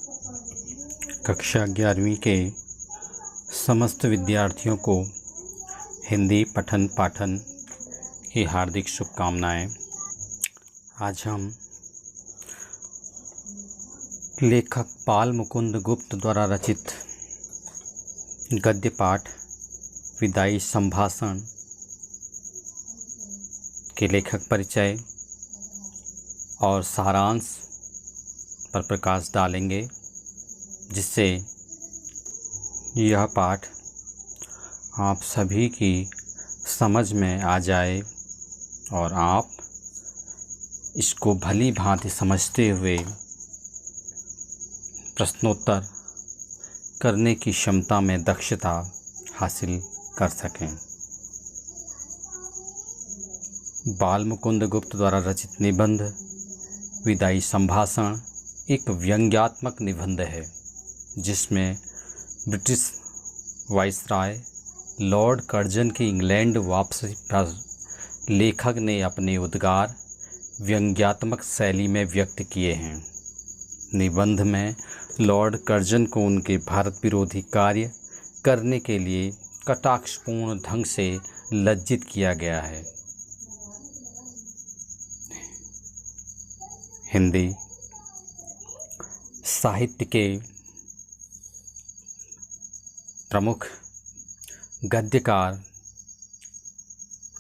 कक्षा 11वीं के समस्त विद्यार्थियों को हिंदी पठन पाठन की हार्दिक शुभकामनाएं। आज हम लेखक बाल मुकुंद गुप्त द्वारा रचित गद्य पाठ विदाई संभाषण के लेखक परिचय और सारांश पर प्रकाश डालेंगे, जिससे यह पाठ आप सभी की समझ में आ जाए और आप इसको भली भांति समझते हुए प्रश्नोत्तर करने की क्षमता में दक्षता हासिल कर सकें। बाल मुकुंद गुप्त द्वारा रचित निबंध विदाई संभाषण एक व्यंग्यात्मक निबंध है, जिसमें ब्रिटिश वाइसराय लॉर्ड कर्जन की इंग्लैंड वापसी पर लेखक ने अपने उद्गार व्यंग्यात्मक शैली में व्यक्त किए हैं। निबंध में लॉर्ड कर्जन को उनके भारत विरोधी कार्य करने के लिए कटाक्षपूर्ण ढंग से लज्जित किया गया है। हिंदी साहित्य के प्रमुख गद्यकार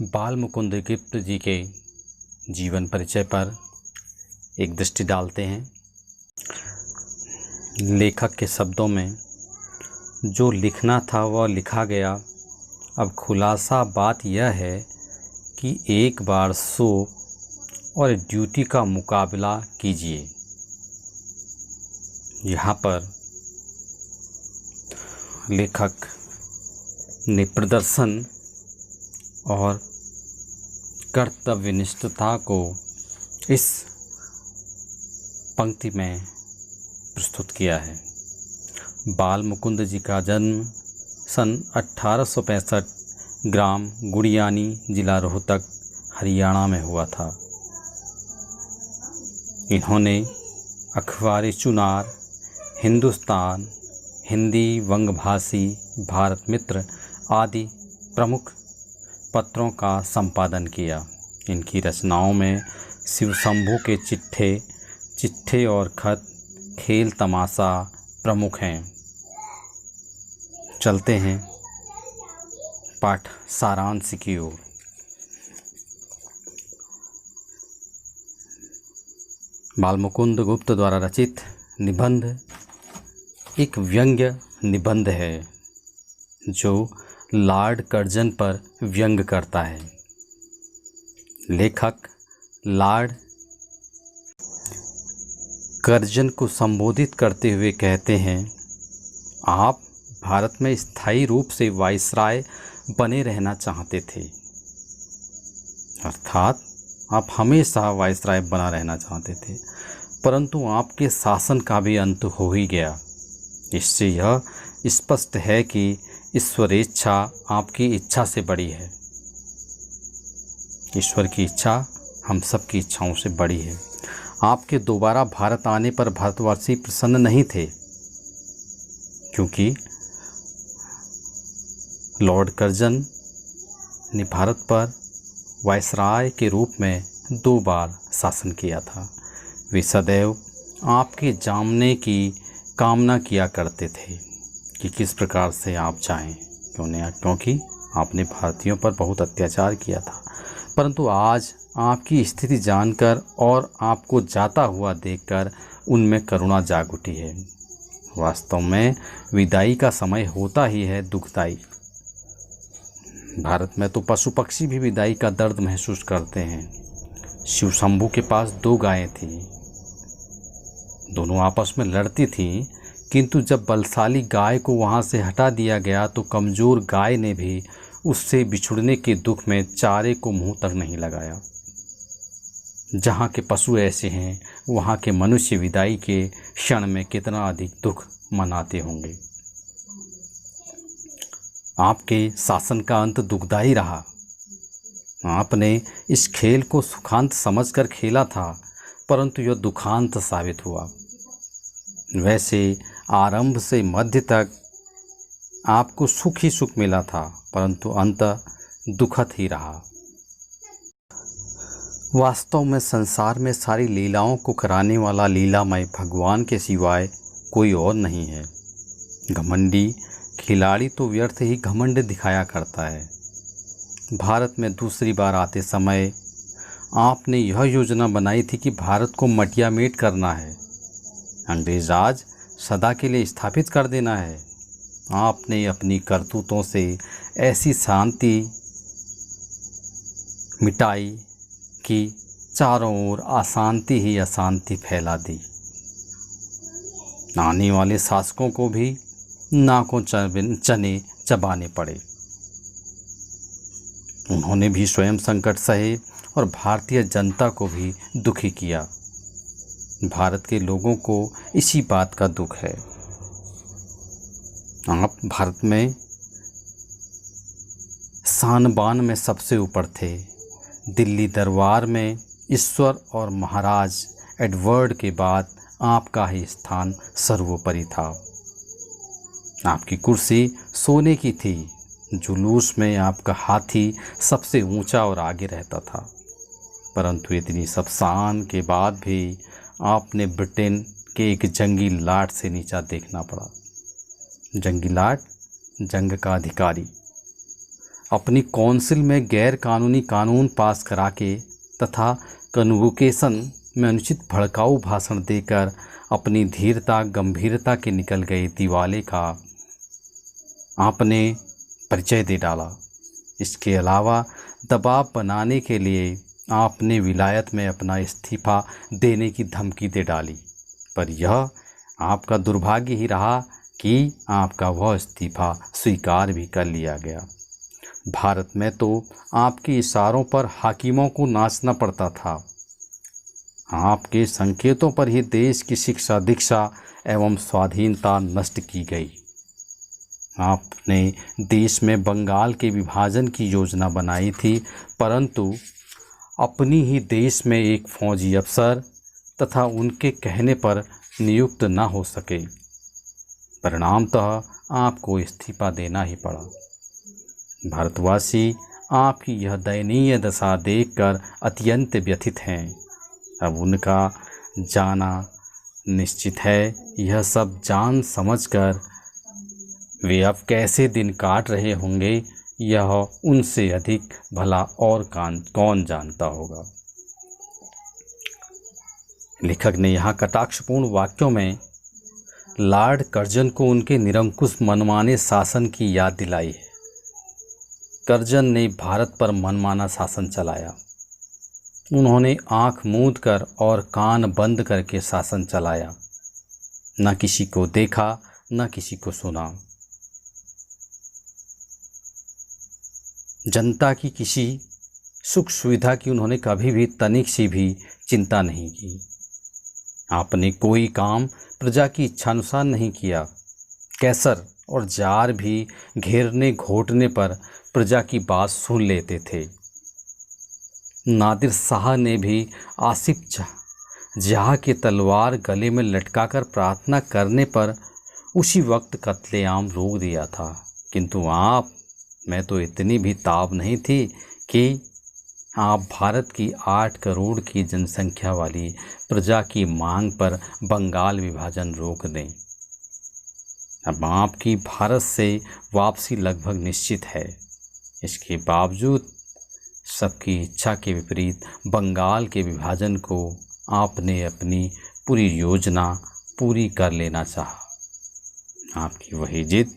बाल मुकुंद गुप्त जी के जीवन परिचय पर एक दृष्टि डालते हैं। लेखक के शब्दों में जो लिखना था वह लिखा गया। अब खुलासा बात यह है कि एक बार सो और ड्यूटी का मुकाबला कीजिए। यहाँ पर लेखक ने प्रदर्शन और कर्तव्यनिष्ठता को इस पंक्ति में प्रस्तुत किया है। बाल मुकुंद जी का जन्म सन 1865 ग्राम गुड़ियानी, जिला रोहतक, हरियाणा में हुआ था। इन्होंने अखबारी चुनार, हिंदुस्तान, हिंदी, वंगभाषी, भारत मित्र आदि प्रमुख पत्रों का संपादन किया। इनकी रचनाओं में शिव शंभू के चिट्ठे और खत, खेल तमाशा प्रमुख हैं। चलते हैं पाठ सारांश की ओर। बाल मुकुंद गुप्त द्वारा रचित निबंध एक व्यंग्य निबंध है, जो लॉर्ड कर्जन पर व्यंग करता है। लेखक लॉर्ड कर्जन को संबोधित करते हुए कहते हैं, आप भारत में स्थायी रूप से वाइसराय बने रहना चाहते थे, अर्थात आप हमेशा वाइसराय बना रहना चाहते थे, परंतु आपके शासन का भी अंत हो ही गया। इससे यह स्पष्ट है कि ईश्वरेच्छा आपकी इच्छा से बड़ी है। ईश्वर की इच्छा हम सब की इच्छाओं से बड़ी है। आपके दोबारा भारत आने पर भारतवासी प्रसन्न नहीं थे, क्योंकि लॉर्ड कर्जन ने भारत पर वाइसराय के रूप में 2 बार शासन किया था। वे सदैव आपके जानने की कामना किया करते थे कि किस प्रकार से आप चाहें, क्योंकि आपने भारतीयों पर बहुत अत्याचार किया था। परंतु आज आपकी स्थिति जानकर और आपको जाता हुआ देखकर उनमें करुणा जाग उठी है। वास्तव में विदाई का समय होता ही है दुखदाई। भारत में तो पशु पक्षी भी विदाई का दर्द महसूस करते हैं। शिव शंभू के पास 2 गायें थीं। दोनों आपस में लड़ती थीं, किंतु जब बलशाली गाय को वहां से हटा दिया गया तो कमज़ोर गाय ने भी उससे बिछुड़ने के दुख में चारे को मुंह तक नहीं लगाया। जहाँ के पशु ऐसे हैं, वहाँ के मनुष्य विदाई के क्षण में कितना अधिक दुख मनाते होंगे। आपके शासन का अंत दुखदाई रहा। आपने इस खेल को सुखांत समझकर खेला था, परंतु यह दुखांत साबित हुआ। वैसे आरंभ से मध्य तक आपको सुख ही सुख मिला था, परंतु अंत दुखद ही रहा। वास्तव में संसार में सारी लीलाओं को कराने वाला लीलामय भगवान के सिवाय कोई और नहीं है। घमंडी खिलाड़ी तो व्यर्थ ही घमंड दिखाया करता है। भारत में दूसरी बार आते समय आपने यह योजना बनाई थी कि भारत को मटियामेट करना है, अंग्रेज राज सदा के लिए स्थापित कर देना है। आपने अपनी करतूतों से ऐसी शांति मिटाई कि चारों ओर अशांति ही अशांति फैला दी। आने वाले शासकों को भी नाकों चने चबाने पड़े। उन्होंने भी स्वयं संकट सहे और भारतीय जनता को भी दुखी किया। भारत के लोगों को इसी बात का दुख है। आप भारत में शान बान में सबसे ऊपर थे। दिल्ली दरबार में ईश्वर और महाराज एडवर्ड के बाद आपका ही स्थान सर्वोपरि था। आपकी कुर्सी सोने की थी। जुलूस में आपका हाथी सबसे ऊंचा और आगे रहता था। परंतु इतनी सब शान के बाद भी आपने ब्रिटेन के एक जंगी लाट से नीचा देखना पड़ा। जंगी लाट जंग का अधिकारी अपनी काउंसिल में गैर कानूनी कानून पास करा के तथा कन्वोकेशन में अनुचित भड़काऊ भाषण देकर अपनी धीरता गंभीरता के निकल गए दिवाले का आपने परिचय दे डाला। इसके अलावा दबाव बनाने के लिए आपने विलायत में अपना इस्तीफा देने की धमकी दे डाली, पर यह आपका दुर्भाग्य ही रहा कि आपका वह इस्तीफा स्वीकार भी कर लिया गया। भारत में तो आपके इशारों पर हाकिमों को नाचना पड़ता था। आपके संकेतों पर ही देश की शिक्षा दीक्षा एवं स्वाधीनता नष्ट की गई। आपने देश में बंगाल के विभाजन की योजना बनाई थी, परंतु अपनी ही देश में एक फौजी अफसर तथा उनके कहने पर नियुक्त न हो सके। परिणामतः आपको इस्तीफा देना ही पड़ा। भारतवासी आपकी यह दयनीय दशा देखकर अत्यंत व्यथित हैं। अब उनका जाना निश्चित है। यह सब जान समझकर वे अब कैसे दिन काट रहे होंगे, यह उनसे अधिक भला और कौन जानता होगा। लेखक ने यहाँ कटाक्षपूर्ण वाक्यों में लॉर्ड कर्जन को उनके निरंकुश मनमाने शासन की याद दिलाई है। कर्जन ने भारत पर मनमाना शासन चलाया। उन्होंने आंख मूंद कर और कान बंद करके शासन चलाया। न किसी को देखा न किसी को सुना। जनता की किसी सुख सुविधा की उन्होंने कभी भी तनिक सी भी चिंता नहीं की। आपने कोई काम प्रजा की इच्छानुसार नहीं किया। कैसर और जार भी घेरने घोटने पर प्रजा की बात सुन लेते थे। नादिर शाह ने भी आसिफ जहाँ की तलवार गले में लटकाकर प्रार्थना करने पर उसी वक्त कत्लेआम रोक दिया था। किंतु आप में तो इतनी भी ताब नहीं थी कि आप भारत की 8 करोड़ की जनसंख्या वाली प्रजा की मांग पर बंगाल विभाजन रोक दें। अब आपकी भारत से वापसी लगभग निश्चित है। इसके बावजूद सबकी इच्छा के विपरीत बंगाल के विभाजन को आपने अपनी पूरी योजना पूरी कर लेना चाहा। आपकी वही जिद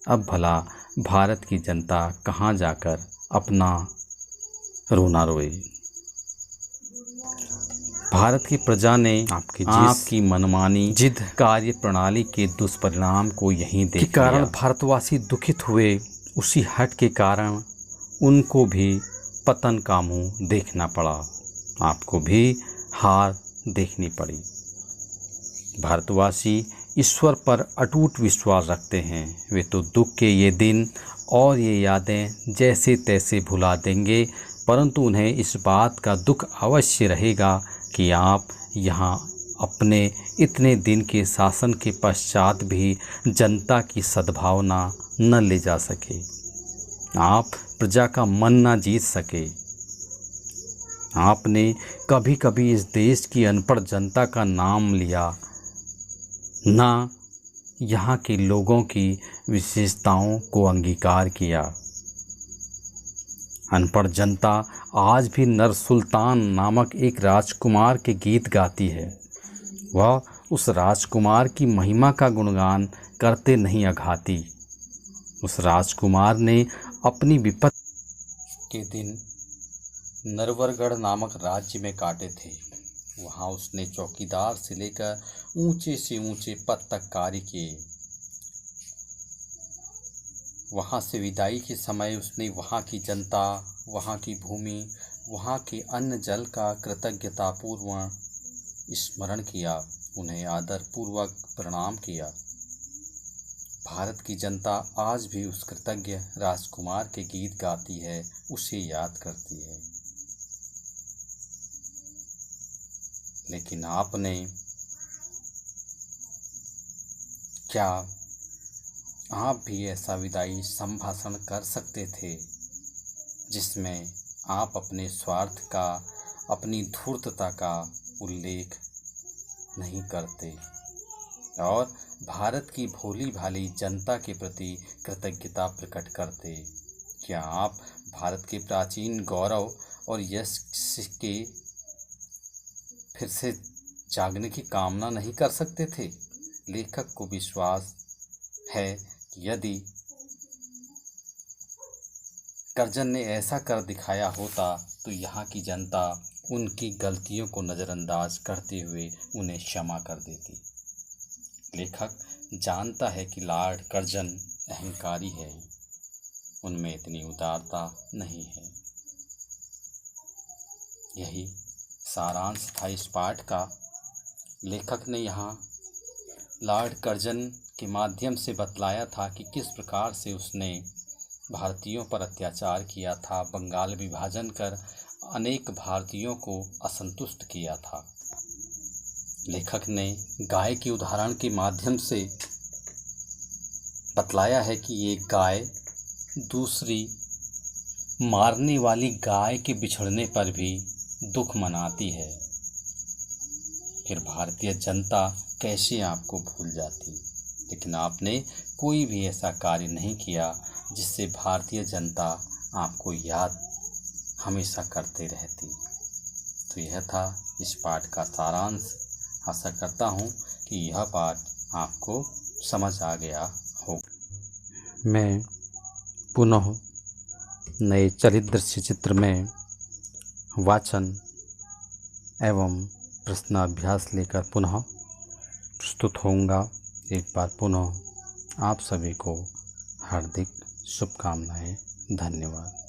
अब भला भारत की जनता कहाँ जाकर अपना रोना रोए। भारत की प्रजा ने आपकी मनमानी जिद कार्य प्रणाली के दुष्परिणाम को यहीं देख लिया। कारण भारतवासी दुखित हुए। उसी हट के कारण उनको भी पतन का मुंह देखना पड़ा। आपको भी हार देखनी पड़ी। भारतवासी ईश्वर पर अटूट विश्वास रखते हैं। वे तो दुख के ये दिन और ये यादें जैसे तैसे भुला देंगे, परंतु उन्हें इस बात का दुख अवश्य रहेगा कि आप यहाँ अपने इतने दिन के शासन के पश्चात भी जनता की सद्भावना न ले जा सके। आप प्रजा का मन न जीत सके। आपने कभी कभी इस देश की अनपढ़ जनता का नाम लिया, ना यहाँ के लोगों की विशेषताओं को अंगीकार किया। अनपढ़ जनता आज भी नर सुल्तान नामक एक राजकुमार के गीत गाती है। वह उस राजकुमार की महिमा का गुणगान करते नहीं अघाती। उस राजकुमार ने अपनी विपत्ति के दिन नरवरगढ़ नामक राज्य में काटे थे। वहाँ उसने चौकीदार से लेकर ऊंचे से ऊंचे पद तक कार्य किए। वहाँ से विदाई के समय उसने वहाँ की जनता, वहाँ की भूमि, वहाँ के अन्न जल का कृतज्ञतापूर्वक स्मरण किया, उन्हें आदरपूर्वक प्रणाम किया। भारत की जनता आज भी उस कृतज्ञ राजकुमार के गीत गाती है, उसे याद करती है। लेकिन आपने क्या आप भी ऐसा विदाई संभाषण कर सकते थे जिसमें आप अपने स्वार्थ का, अपनी धूर्तता का उल्लेख नहीं करते और भारत की भोली भाली जनता के प्रति कृतज्ञता प्रकट करते? क्या आप भारत के प्राचीन गौरव और यश के फिर से जागने की कामना नहीं कर सकते थे? लेखक को विश्वास है कि यदि कर्जन ने ऐसा कर दिखाया होता तो यहाँ की जनता उनकी गलतियों को नज़रअंदाज करते हुए उन्हें क्षमा कर देती। लेखक जानता है कि लॉर्ड कर्जन अहंकारी है, उनमें इतनी उदारता नहीं है। यही सारांश था इस पाठ का। लेखक ने यहाँ लॉर्ड कर्जन के माध्यम से बतलाया था कि किस प्रकार से उसने भारतीयों पर अत्याचार किया था, बंगाल विभाजन कर अनेक भारतीयों को असंतुष्ट किया था। लेखक ने गाय के उदाहरण के माध्यम से बतलाया है कि ये गाय दूसरी मारने वाली गाय के बिछड़ने पर भी दुख मनाती है। फिर भारतीय जनता कैसे आपको भूल जाती? लेकिन आपने कोई भी ऐसा कार्य नहीं किया जिससे भारतीय जनता आपको याद हमेशा करते रहती। तो यह था इस पाठ का सारांश। आशा करता हूँ कि यह पाठ आपको समझ आ गया हो। मैं पुनः नए चलित दृश्य चित्र में वाचन एवं प्रश्नाभ्यास लेकर पुनः प्रस्तुत होऊंगा। एक बार पुनः आप सभी को हार्दिक शुभकामनाएं। धन्यवाद।